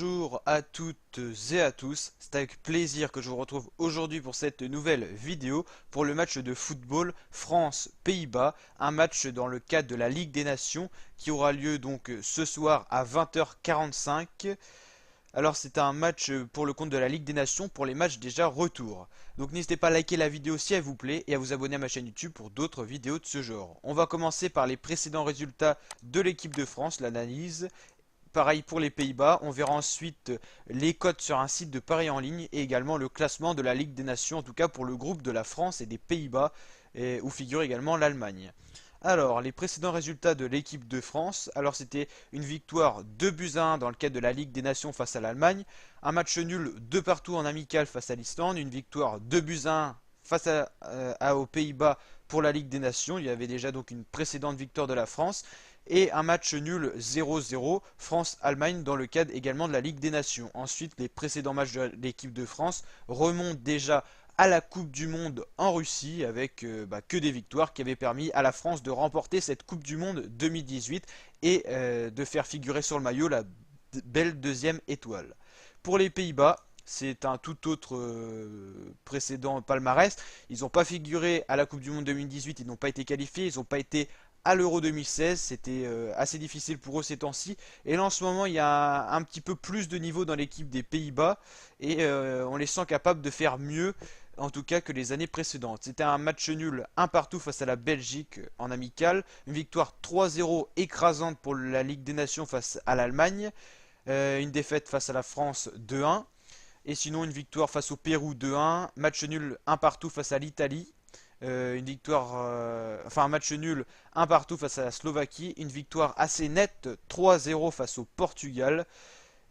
Bonjour à toutes et à tous, c'est avec plaisir que je vous retrouve aujourd'hui pour cette nouvelle vidéo pour le match de football France-Pays-Bas, un match dans le cadre de la Ligue des Nations qui aura lieu donc ce soir à 20h45. Alors c'est un match pour le compte de la Ligue des Nations pour les matchs déjà retour. Donc n'hésitez pas à liker la vidéo si elle vous plaît et à vous abonner à ma chaîne YouTube pour d'autres vidéos de ce genre. On va commencer par les précédents résultats de l'équipe de France, l'analyse. Pareil pour les Pays-Bas, on verra ensuite les cotes sur un site de paris en ligne et également le classement de la Ligue des Nations, en tout cas pour le groupe de la France et des Pays-Bas, où figure également l'Allemagne. Alors, les précédents résultats de l'équipe de France, alors c'était une victoire 2 buts à 1 dans le cadre de la Ligue des Nations face à l'Allemagne, un match nul 2 partout en amical face à l'Islande, une victoire 2 buts à 1 face aux Pays-Bas pour la Ligue des Nations, il y avait déjà donc une précédente victoire de la France, et un match nul 0-0 France-Allemagne dans le cadre également de la Ligue des Nations. Ensuite, les précédents matchs de l'équipe de France remontent déjà à la Coupe du Monde en Russie avec que des victoires qui avaient permis à la France de remporter cette Coupe du Monde 2018 et de faire figurer sur le maillot la belle deuxième étoile. Pour les Pays-Bas, c'est un tout autre précédent palmarès. Ils n'ont pas figuré à la Coupe du Monde 2018, ils n'ont pas été qualifiés, ils n'ont pas été à l'Euro 2016, c'était assez difficile pour eux ces temps-ci. Et là en ce moment il y a un petit peu plus de niveau dans l'équipe des Pays-Bas et on les sent capables de faire mieux en tout cas que les années précédentes. C'était un match nul, un partout face à la Belgique en amical, une victoire 3-0 écrasante pour la Ligue des Nations face à l'Allemagne, une défaite face à la France 2-1, et sinon une victoire face au Pérou 2-1, match nul, un partout face à l'Italie. Un match nul, un partout face à la Slovaquie, une victoire assez nette, 3-0 face au Portugal,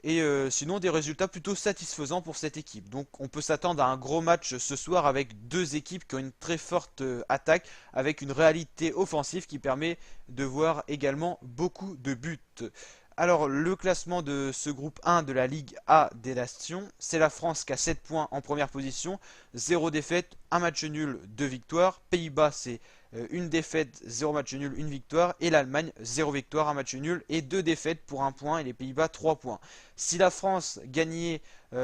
et sinon des résultats plutôt satisfaisants pour cette équipe. Donc on peut s'attendre à un gros match ce soir avec deux équipes qui ont une très forte attaque, avec une réalité offensive qui permet de voir également beaucoup de buts. Alors le classement de ce groupe 1 de la Ligue A des Nations, c'est la France qui a 7 points en première position, 0 défaite, 1 match nul, 2 victoires. Pays-Bas c'est une défaite, 0 match nul, 1 victoire. Et l'Allemagne 0 victoire, 1 match nul et 2 défaites pour 1 point. Et les Pays-Bas 3 points. Si la France gagnait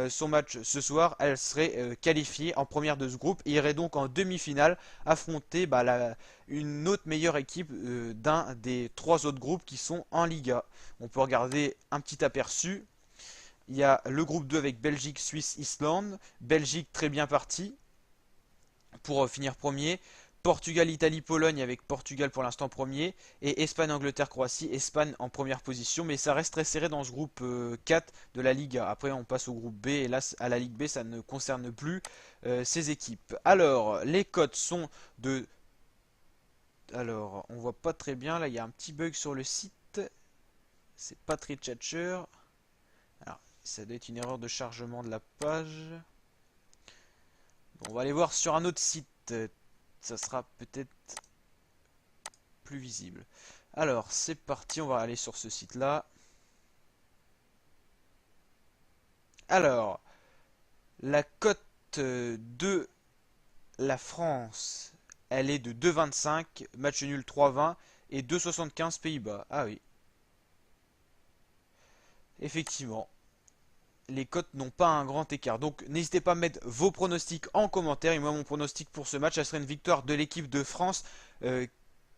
son match ce soir, elle serait qualifiée en première de ce groupe et irait donc en demi-finale affronter une autre meilleure équipe d'un des 3 autres groupes qui sont en Liga. On peut regarder un petit aperçu. Il y a le groupe 2 avec Belgique, Suisse, Islande. Belgique très bien parti pour finir premier. Portugal, Italie, Pologne avec Portugal pour l'instant premier. Et Espagne, Angleterre, Croatie. Espagne en première position. Mais ça reste très serré dans ce groupe 4 de la Liga. Après on passe au groupe B. Et là à la Ligue B ça ne concerne plus ces équipes. Alors les cotes sont de... Alors on voit pas très bien. Là il y a un petit bug sur le site. C'est pas très tchatcher. Alors ça doit être une erreur de chargement de la page. Bon, on va aller voir sur un autre site. Ça sera peut-être plus visible. Alors, c'est parti, on va aller sur ce site-là. Alors, la cote de la France, elle est de 2,25, match nul 3,20 et 2,75 Pays-Bas. Ah oui. Effectivement. Les cotes n'ont pas un grand écart. Donc n'hésitez pas à mettre vos pronostics en commentaire. Et moi mon pronostic pour ce match, ça serait une victoire de l'équipe de France.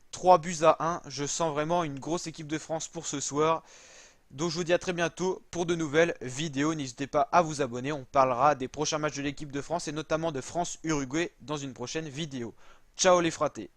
3 buts à 1. Je sens vraiment une grosse équipe de France pour ce soir. Donc je vous dis à très bientôt pour de nouvelles vidéos. N'hésitez pas à vous abonner. On parlera des prochains matchs de l'équipe de France et notamment de France-Uruguay dans une prochaine vidéo. Ciao les fratés.